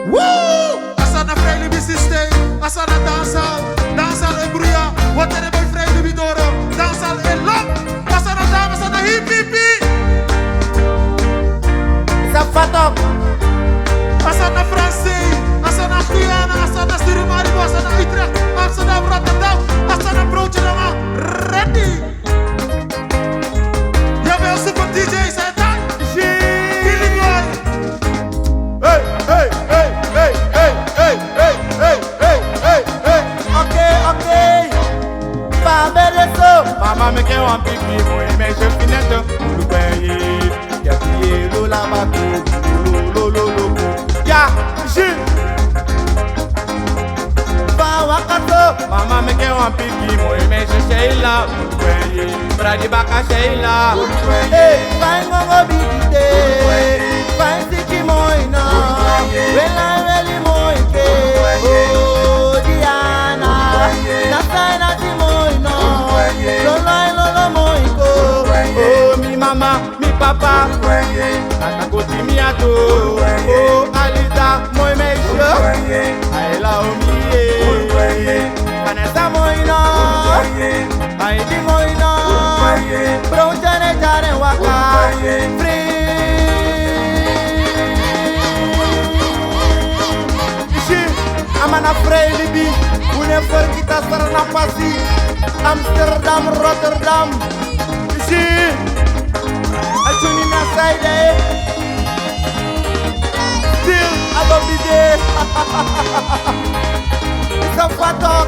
Woo! Asana Freili Bisiste, Asana Dansal, Dansal e Bruya, Watere Boy Freili Bidoro, Dansal e Lop, Asana Dam, Asana Hip Hip Hip. Safatok, Asana Francais, Asana Guyana, Asana Suriname, Asana Utrecht, Amsterdam, Rotterdam, Asana Broodjenama, ready. Jawel, super DJ, zijn tijd. Billy Boy. hey, hey, hey, hey, hey, hey, hey, hey, hey, hey, hey. Okay. Fabeleso, mama me ke wan pipi, moi me je finette, lu paye, ya piye lo la bako, lo. Ya, ji. Ba wakato, mama me ke wan pipi, moi me je sheila, lu paye, bradi baka sheila, hey, fai ngongo bidite, fai siki moi na, wela weli moi ke, oh Diana, na sai na ti moi na, lolo moi ko, oh mi mama, mi papa, tata koti mi ato, oh Alida moi me show, aela o mi Vanessa moi na, Aidi moi na, Brochane jare waka, free. Amana Freili bi, une for kita sarana pasi, Amsterdam, Rotterdam. Ici, Achuni na side, still abobide. It's a fatok.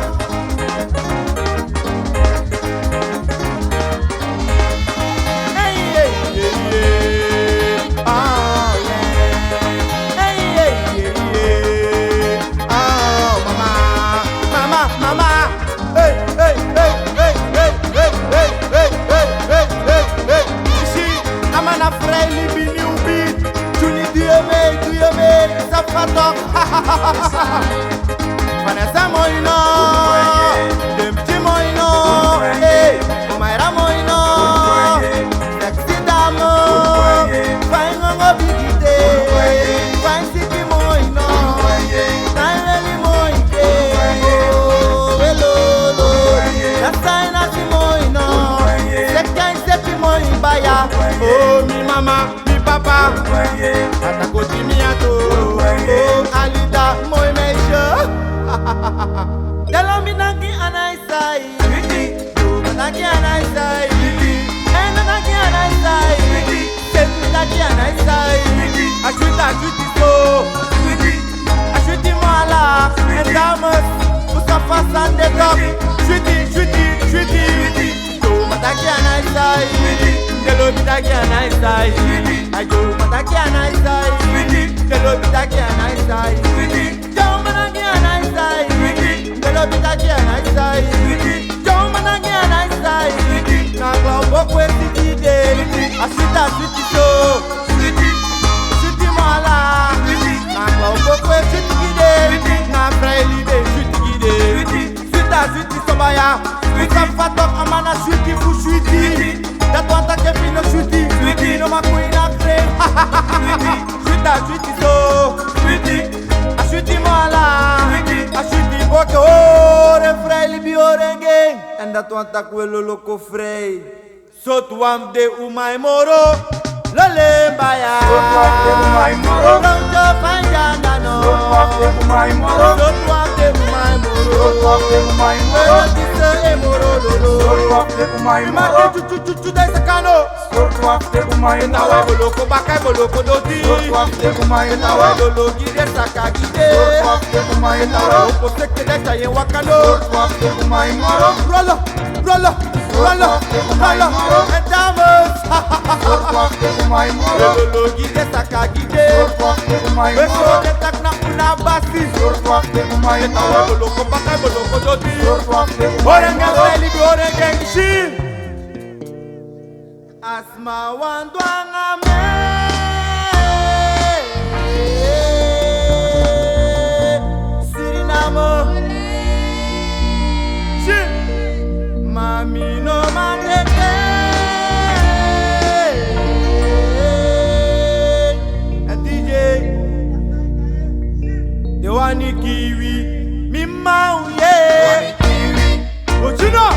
Vanessa Moino, Demti Moino, Omaira Moino, Sexy Damo, Fine Mongo Bigite, Fine City Moino, Taneli Moike, Hello, Nasina Moino, Sekai Sepi Moibaya, oh mi mama, mi papa, Atakoti miato, oh Alida moi meisje. Dalam binagi anai sai, binagi anai sai, binagi anai sai, binagi anai sai. Ajuti so, ajuti mala, endamas, Mustafa Sandetop, juti, do matagi anai sai, delo binagi anai sai, ayo matagi anai sai, delo binagi anai sai. Asita sweetie so, sweetie mala, na klaubo kwe sweetie gide, na Freili de sweetie gide, sweetie so baya, sweetie fatok amana sweetie fu sweetie, dat wanta kepi no sweetie, no makui na krem, sweetie so, sweetie mala, sweetie boke ore Freili bi orenge, en dat wanta kwe loloko Frei. Sot wam de umai moro, lole mbaya. Sot wam de umai moro, ronjo panjanga no. Sot wam de umai moro, Sot wam de umai moro, Sot wam de umai moro, Tise e moro lolo. Sot wam de umai moro, Chuchu dai sakano. Sot wam de umai Nawe moro, boloko bakai boloko doti. Sot wam de umai Nawe moro, lolo gide sakagide. Sot wam de umai moro, Opo sekte dai sayen wakano. Sot wam de umai moro, Rolo, and diamonds. Sot wam de umai moro, Lolo gide sakagide. Sot wam de umai Beso moro, de tak na una basi. Sot wam de umai Nawe moro, boloko bakai boloko doti. Sot wam de umai Orenga moro, Freili bi orenga ngishi. Asma wandwanga me. Suriname. Mami no mandeke. Wani kiwi, mi mau ye. What you know?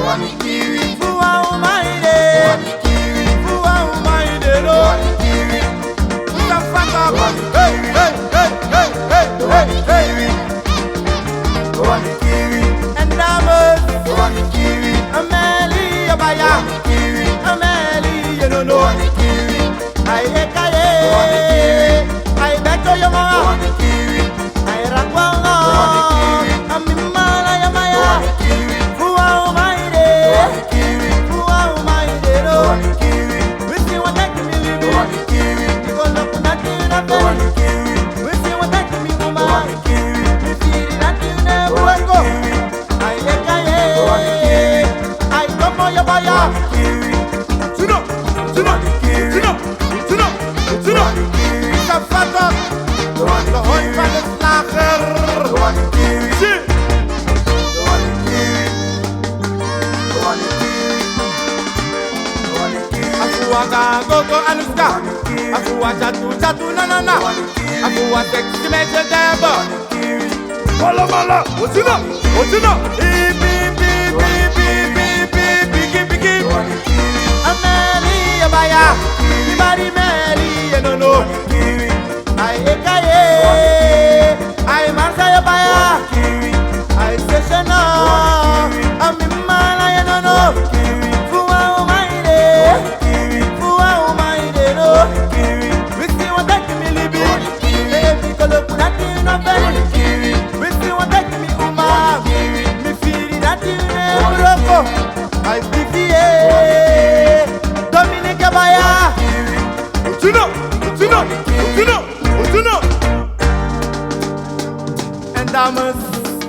Wani kiwi, Fuwa umaide, wani kiwi, fuwa umaide no. wani kiwi, Utafaka, hey hey hey hey hey hey hey. wani kiwi, Endamus, wani kiwi, Ameli yabaya, wani kiwi, Ameli yenono. wani kiwi, Aye kaye, wani kiwi, aye beto yomama, wani kiwi, aye rakwanga, wani kiwi, amimala yamaya. wani kiwi, Fuwa umaide, wani kiwi, fuwa umaide no. wani kiwi, Wisi wataki milibi, wani kiwi, nikono kunati na wani feli. kiwi, Wisi wataki miuma, wani kiwi, mifiri nati ne wani buweko. kiwi, Aye kaye, wani kiwi, aye tomo yabaya. wani kiwi, Tuno, tuno, wani kiwi, tuno, tuno, tuno. wani kiwi, Kafaka, wani de hond kiwi, van de slager. wani kiwi, Zie. wani kiwi, wani kiwi, wani kiwi, Afuwaga gogo anuska, afuwa chatu chatu na na na, afuwa sexy meje debo. Mala mala, otino, otino. Ibi bi bi bi bi bi bigi bigi. wani kiwi, Ameli yabaya, ibari meli yenono. kiwi, Ay ekaye, ay marsa yabaya, kiwi, ay seshana, amimala yenono. kiwi, Fuwa umaide, kiwi, fuwa umaide no. kiwi, Wisi wataki mi libi, baby kolo kunati no feli. kiwi, Wisi wataki mi uma, mi firi nati ne uroko. Ay sifie, Dominique Yabaya. Utino, utino, utino, utino. En dames,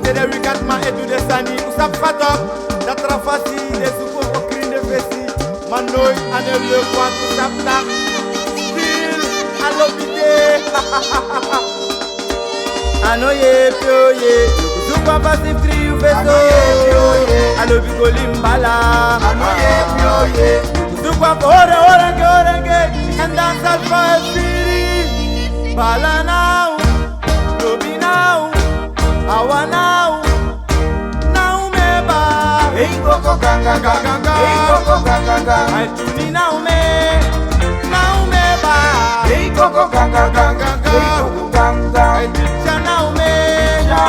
de weekend ma edu de sani, usap fatok, dat rafasi de suko okrin de fesi. Manoi ane le kwant usap tak, still alobide. Anoye pioye, suko fasi free ufeso. Anoye pioye. Alobi kolimbala. anoye pioye, Suko orange, and dance al fasiri. Bala now, lobi now, awa now, now meba. ei koko ganga ganga, ei koko ganga ganga, I tuni now meba. ei koko ganga ganga, ei koko ganga, I teacher now meba.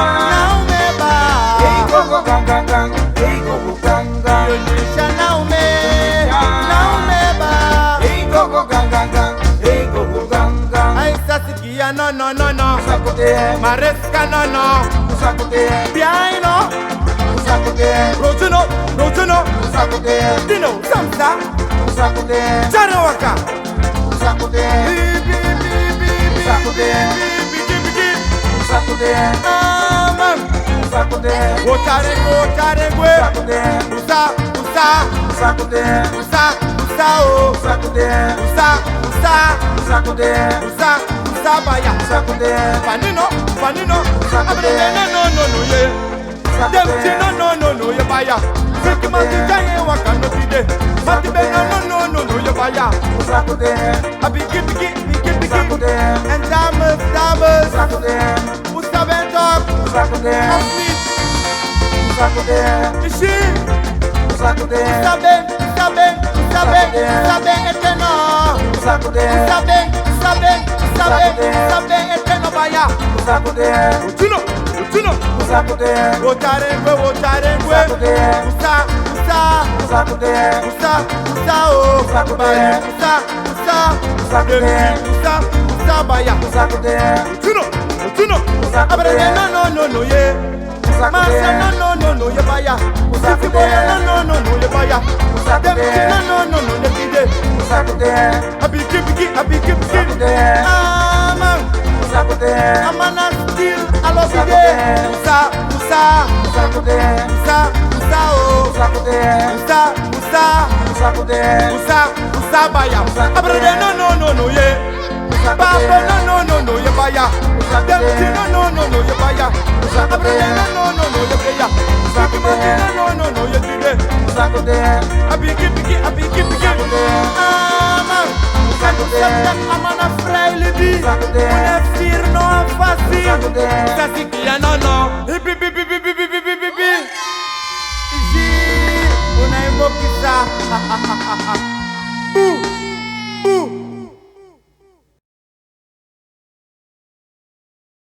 ei koko ganga ganga, ei koko ganga, You teacher now meba. ei koko ganga ganga, ei koko ganga, I sasikia no. usakote, Maresca no. usakote, Piano, usakote, Rotuno, usakote, Dino, Samsa, usakote, Chanawaka. usakote, usakote, usakote, Amen. usakote, Wotarengwe. usakote, Usa, usakote, usakote, Usa, baya. usakote, Fanino, Sakute. Abrede no, ye. Demti no, ye baya. Fiki mati jaye waka no bide. Mati be no, ye baya. usakote, Abiki, Sakute. and dames. usakote, Usa bentok, usakote, Asmit, usakote, Ishi. usakote, Sabe eteno. usakote, Sabe eteno baya. usakote, Utino. usakote, Wotarengwe. Sakute. Usa, usakote, oh. Sakute. Sakute. Usa, baya. usakote, Utino. Sakute. Abrede no, ye. Sakute. Masa no, ye baya. Usifi boya no, ye baya. Sakute. Demti no, ye bide. usakote, Abiki. Sakute. Amen. usakote, Amana still alobide. Sakute. Usa, usakote, oh. usakote, usakote, Usa baya. Abrede no, ye. Papa no, ye baya. Demti no, ye baya. Abrede no, ye baya. Sakimati no, ye bide. usakote, Abiki. Amen. Kan Sakute. amana fraile bi. Sakute. Une firno.